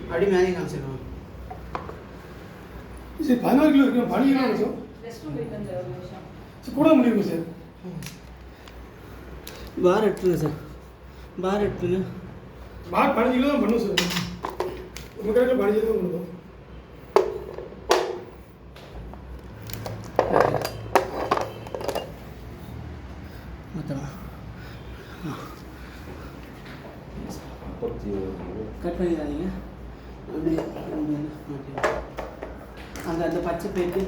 அப்படி மேலே காமிச்சிடணும். சரி 14 கிலோ இருக்கு. 12 கிலோ இருக்கும் சார். கூட முடியுங்க சார். பார் எடுத்துருங்க சார். பார் எடுத்துருங்க. பார் 15 கிலோ தான் பண்ணும் சார். உங்கள் கடையில் 15 கிலோ தான் பண்ணுவோம். மொத்தமாக கட் பண்ணிடாதீங்க. அப்படியே அந்த அந்த பச்சை போயிட்டு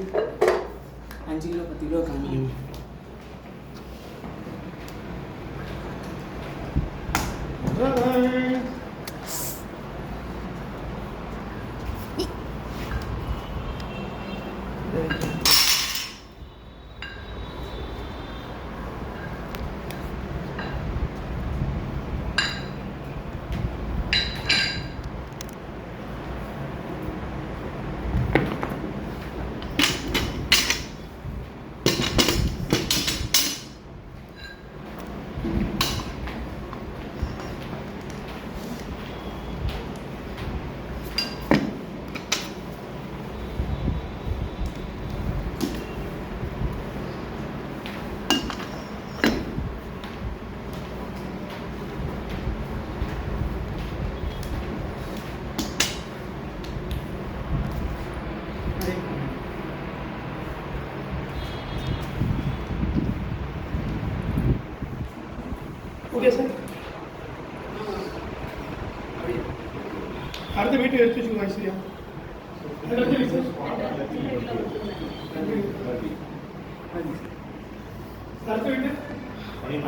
5 கிலோ 10 கிலோ காமிக்கணும். Okay sir. அடுத்த வீட்டு எடுத்து வச்சுக்கோங்க ஐஸ்வர்யா. அடுத்த வீட்டு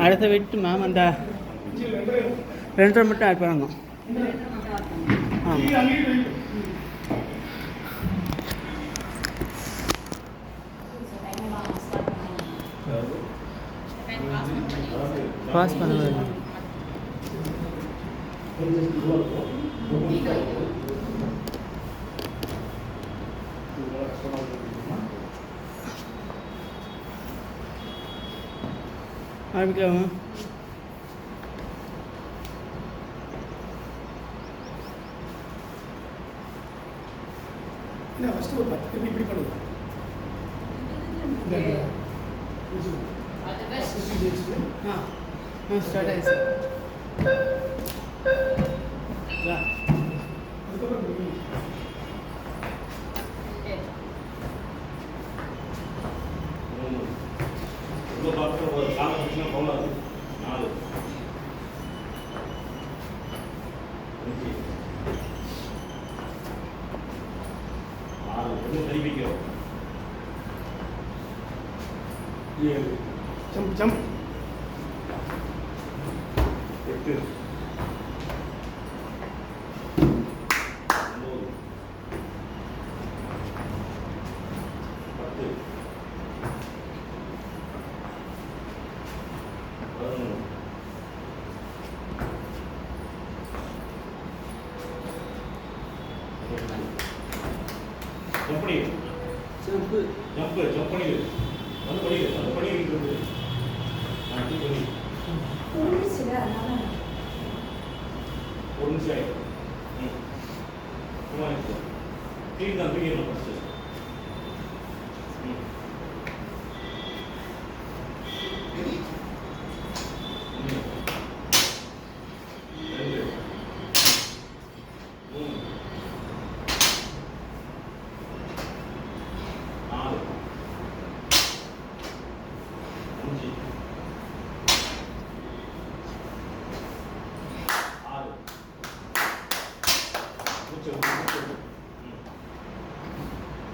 அடுத்த வீட்டு மேம் அந்த 2 மட்டும் ஆட் பண்ணணும். பாஸ் பண்ணுவேன். ஆரம்பிக்கலாமா? இல்லை ஃபஸ்ட்டு ஒரு 10 திருப்பி இப்படி பண்ணுவோம். ஸ்டார்ட் ஆயிடுச்சு. Jump jump. 8 ஜம்ப் பண்ணிடு வந்து பண்ணிடு வந்து பண்ணிட்டு இருக்கு. நான் டீ பண்ணி ஒரு நிமிஷம் ஆயிடும். டீ தான் தூக்கிடணும் ஃபஸ்ட்டு.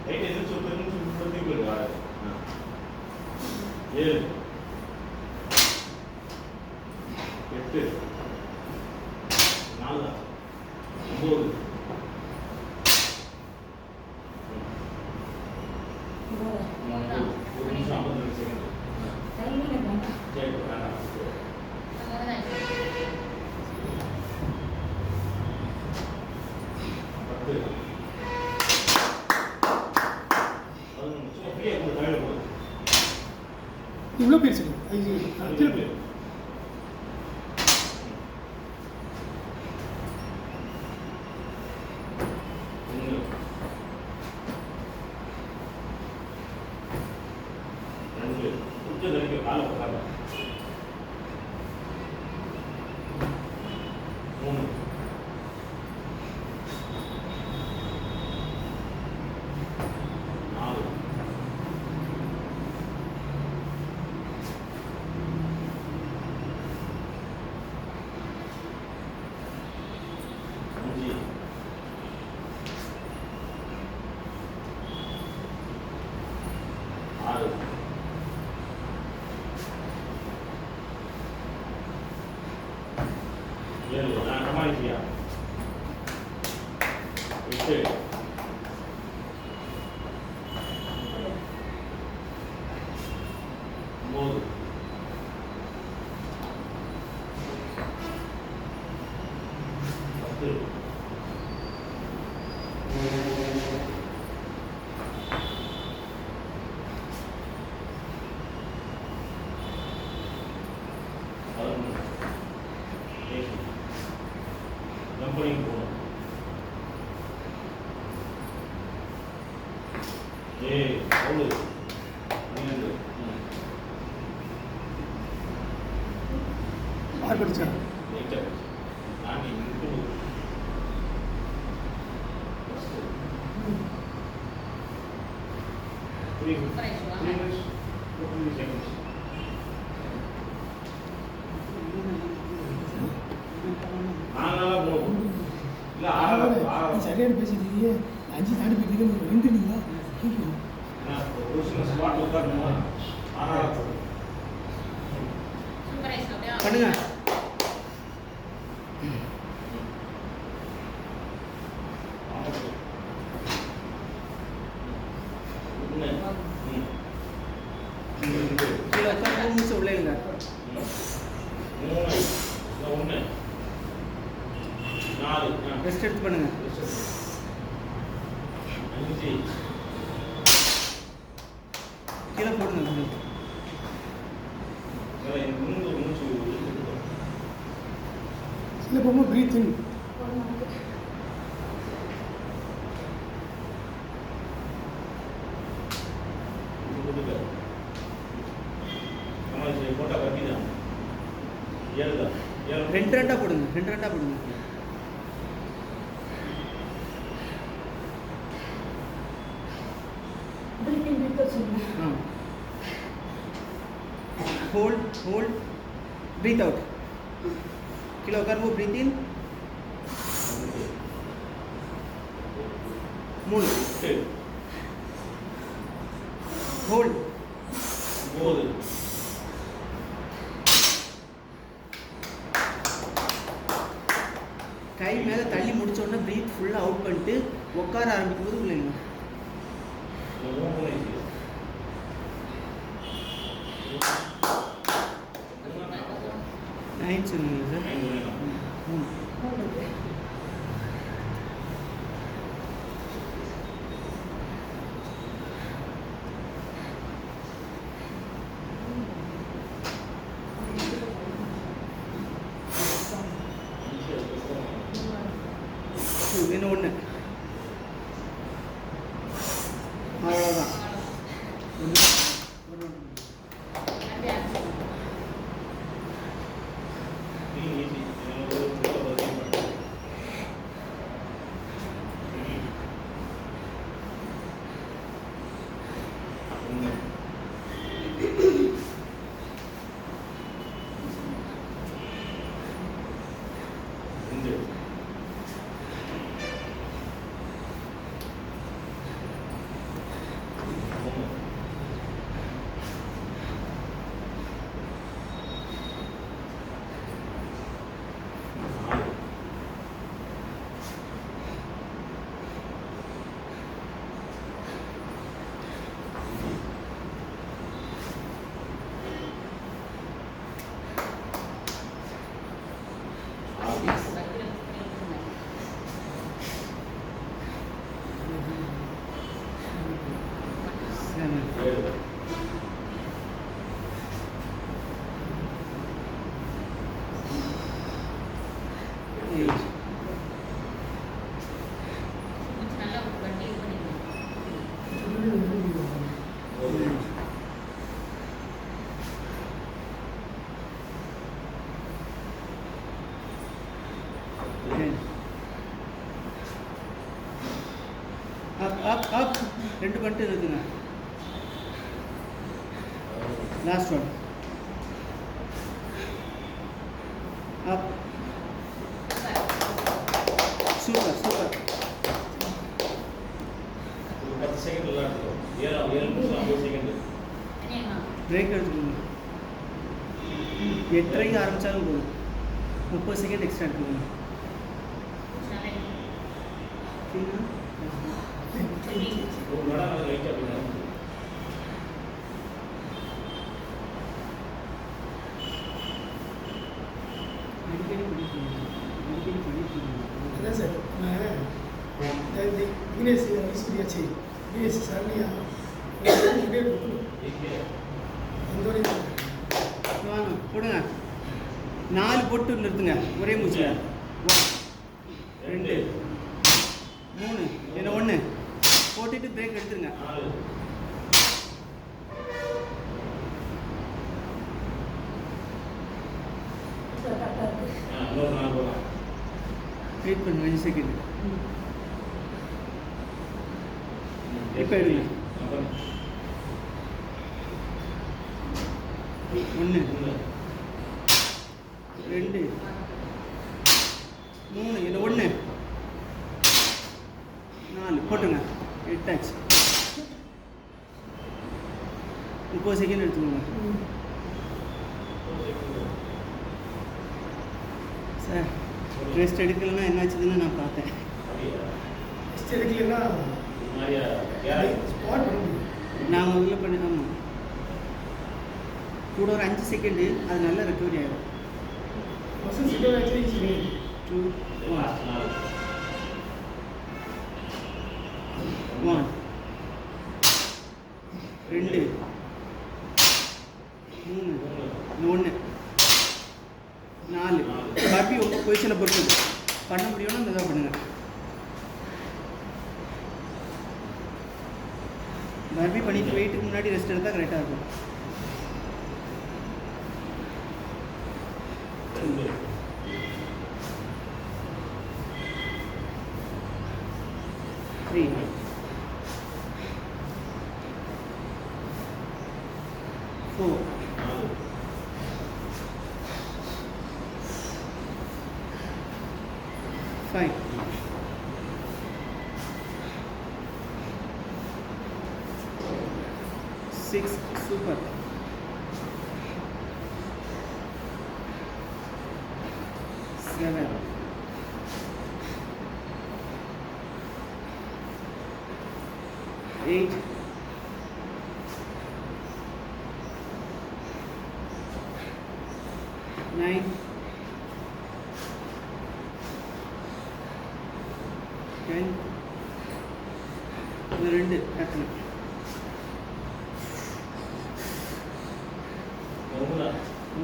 ரைட் எதிர்த்து ஒரு நிமிஷம் முன்னாடி போயிடுவா. 7 8 4 9 ஒரு நிமிஷம் 52 செகண்ட். சரி வேண்டாம். 10 இவ்வளோ பேர் சரி திருப்பி 8 9 10 நம்பரிங் போகணும். அவ்வளோ 12 யார் படிச்சா நீட்டாக தாண்டி நின்று த்ரீ மினிட்ஸ் 2 செகண்ட்ஸ் நாங்களாம் போவோம் இல்லை ஆறாவது சரியான பேசிட்டீங்க 5 தாண்டி போயிட்டீங்க 2 நீங்களா ஒரு சில ஸ்பாட் உட்காரணுமா ஆறாவது பண்ணுங்க. கீழே உட்காந்து மூச்சு உள்ளே இல்லைங்க. 3 1 4 ரெஸ்ட் எடுத்து பண்ணுங்க. 5 கீழே போடுங்க. மூணு மூச்சு சில போகும்போது ப்ரீத் இன் போட்டா கட்டி தான் 7 தான் 2 ரெண்டா போடுங்க. 2 ரெண்டா போடுங்க. Hold, breathe out. கீழே உட்காருங்க. breathe in 3 hold 9 கை மேலே தள்ளி முடிச்ச உடனே பிரீத் ஃபுல்லாக அவுட் பண்ணிட்டு உட்கார ஆரம்பிக்கும் போது இல்லைங்க 9 சொன்னீங்க சார். 3 இன்னும் 1 அவ்வளோதான். up 2 பண்ணிட்டு இருக்குங்க. Last one up super 10 second விளையாடுறோம். 7 நிமிஷம் 50 செகண்ட் பிரேக் எடுத்துக்கோங்க. 8:30 ஆரம்பித்தாலும் போதும். 30 செகண்ட் எக்ஸ்ட்ரா எடுத்துக்கோங்க. ஒரு நடம் அது லைட்டாக அப்படி நடந்து அதான் சார் தினேஷ் ஐஸ்வர்யாச்சு தினேஷ் சாரணியா வாங்க போடுங்க 4 போட்டு நிறுத்துங்க ஒரே மூச்சு 2 3 என்ன 1 போட்டுட்டு பிரேக் எடுத்துருங்க 4 இன்னொரு 4 போகலாம் வெயிட் பண்ணுங்க 5 செகண்ட் இப்போ எடுங்க 1 2 3 என்ன 1 4 போட்டுங்க 8 ஆச்சு 30 செகண்ட் எடுத்துக்கோங்க சார் ரெஸ்ட் எடுக்கலைன்னா என்னாச்சுதுன்னு நான் பார்த்தேன். ரெஸ்ட் எடுக்கலைன்னா ஸ்பாட் பண்ண முடியும். நான் முதல்ல பண்ணி ஆமாம் கூட ஒரு 5 செகண்டு அது நல்லா ரெக்கவரி ஆகிடும். மசில் சிக்கல் ஆச்சு 2 1 2 3 1 4 பாப்பி உங்கள் பொசிஷனை பொறுத்தது பண்ண முடியும்னா இந்த தான் பண்ணுங்கள். பர்பி பண்ணிட்டு வெயிட்டுக்கு முன்னாடி ரெஸ்ட் எடுத்தால் கரெக்டாக இருக்கும். 3 4 5 6 super 7 8 9 10 இது 2 டக்குனு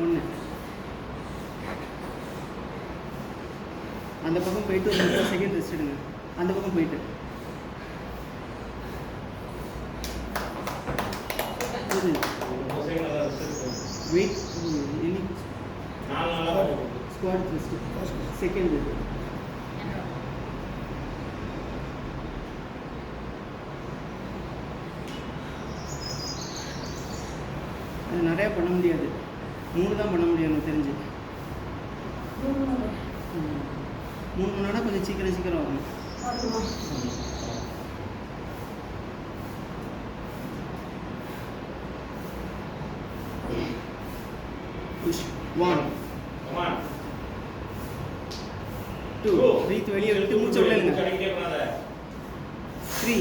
1 அந்த பக்கம் போயிட்டு ஒரு 30 செகண்ட் ரெஸ்ட் எடுங்க. அந்த பக்கம் போயிட்டு wait any squat rest second அது நிறையா பண்ண முடியாது. 3 தான் பண்ண முடியும் எனக்கு தெரிஞ்சு. 3 மணி நேரம் கொஞ்சம் சீக்கிரம் வரணும். புஷ் 1 2 பிரீத் வெளியே விட்டு மூச்சு விடலுங்க. 3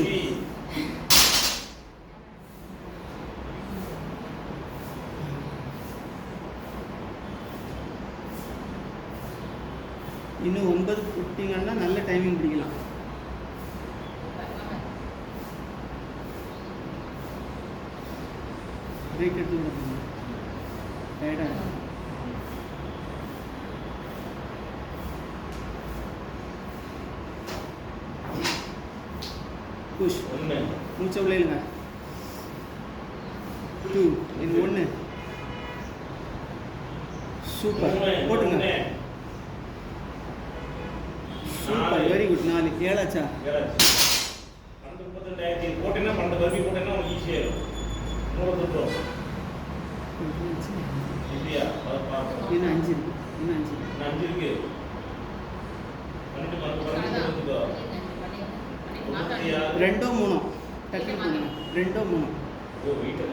இன்னும் 9 விட்டீங்கன்னா நல்ல டைமிங் பிடிக்கலாம். பிரேக் எடுத்து விடுங்க. டயர்டாக புஷ் மூச்சை விளையிலுங்க. 2 இது 1 சூப்பர் போட்டுங்க. Super very good. 4 7 ஆச்சா? 32 போட்டேன்னா 12 பர்பி போட்டேன்னா உங்களுக்கு ஈஸியாக இருக்கும். 3 தொட்டோம் இல்லையா? இன்னும் 5 இருக்கு. இன்னும் 5 இருக்கு. 12 போட்டுக்கோ. 2 3 டக்கு பண்ணுங்க. 2 3 ஓ வீட்டு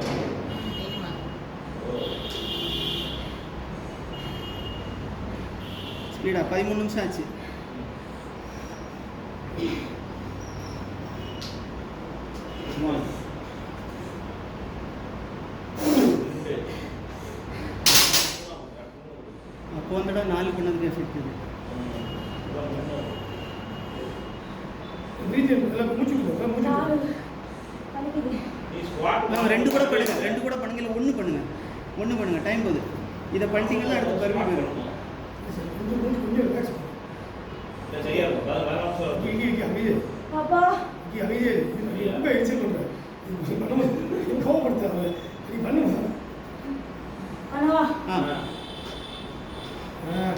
ஸ்பீடா 13 நிமிஷம் ஆச்சு. ஒன் அப்போ வந்துடா 4 பண்ணதுக்கு எஃபெக்ட் இது ரீஜன் எல்லாம் மூச்சு விடுங்க மூச்சு விடுங்க நம்ம ரெண்டு கூட பண்ணுங்க இல்லை ஒன்று பண்ணுங்க டைம் போகுது இதை பண்ணிட்டீங்கன்னா அடுத்து பருவி போயிடும் கொஞ்சம் ரிலாக்ஸ் அமைதியே அப்பா அமைதியே ரொம்ப எக்ஸைட் பண்ணுறேன் கோவப்படுத்தாங்க நீ பண்ணுங்க அண்ணா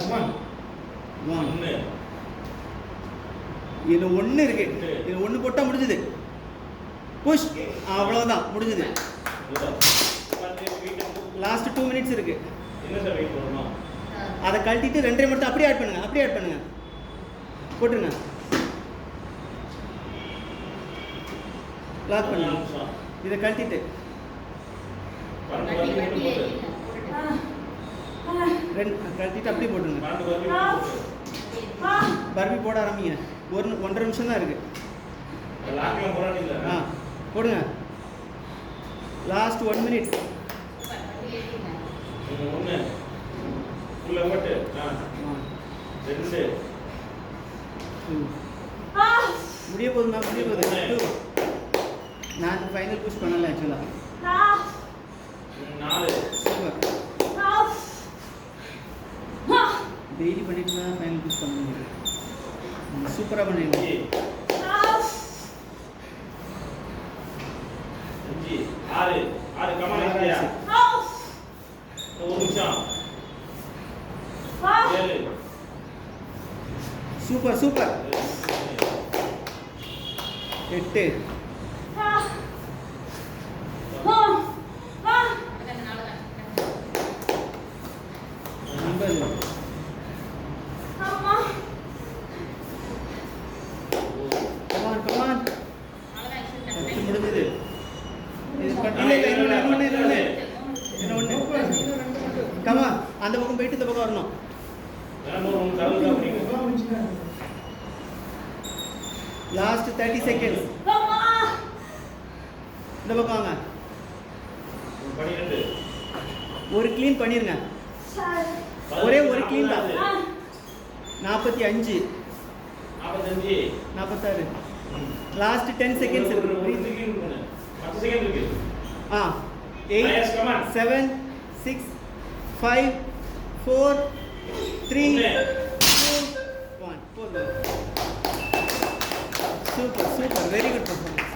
கமான் ஒன் இதில் ஒன்று இருக்கு இது ஒன்று போட்டால் முடிஞ்சுது புஷ் அவ்வளோதான் முடிஞ்சுது லாஸ்ட் 2 மினிட்ஸ் இருக்கு அதை கழட்டிட்டு 2 மட்டும் அப்படியே ஆட் பண்ணுங்க போட்டுருங்க லாக் பண்ணுங்க இதை கழட்டிட்டு கழட்டிட்டு அப்படியே போட்டுருங்க பர்பி போட ஆரம்பிங்க 1.5 நிமிஷம் தான் இருக்கு போடுங்க லாஸ்ட் 1 மினிட் முடிய போகுதுமா முடிய போகுது நான் ஃபைனல் புஷ் பண்ணல ஆக்சுவலாக சூப்பர் டெய்லி பண்ணிட்டு தான் ஃபைனல் புஷ் பண்ண முடியும் சூப்பராக பண்ணிடுங்க 6 கமான் ஐயா ஒரு நிமிஷம் 7 சூப்பர் 8 9 கமான் முடிஞ்சது இது இன்னொன்று கமா அந்த பக்கம் போயிட்டு இந்த பக்கம் வரணும் லாஸ்ட் 30 செகண்ட்ஸ் இந்த பக்கம் வாங்க ஒரு க்ளீன் பண்ணிருங்க ஒரே ஒரு க்ளீன் தான் 45 46 லாஸ்ட் 10 செகண்ட்ஸ் இருக்கு 10 செகண்ட் இருக்கு 8 7 6 5 4 3 2 1 சூப்பர் வெரி குட் பர்ஃபார்மன்ஸ்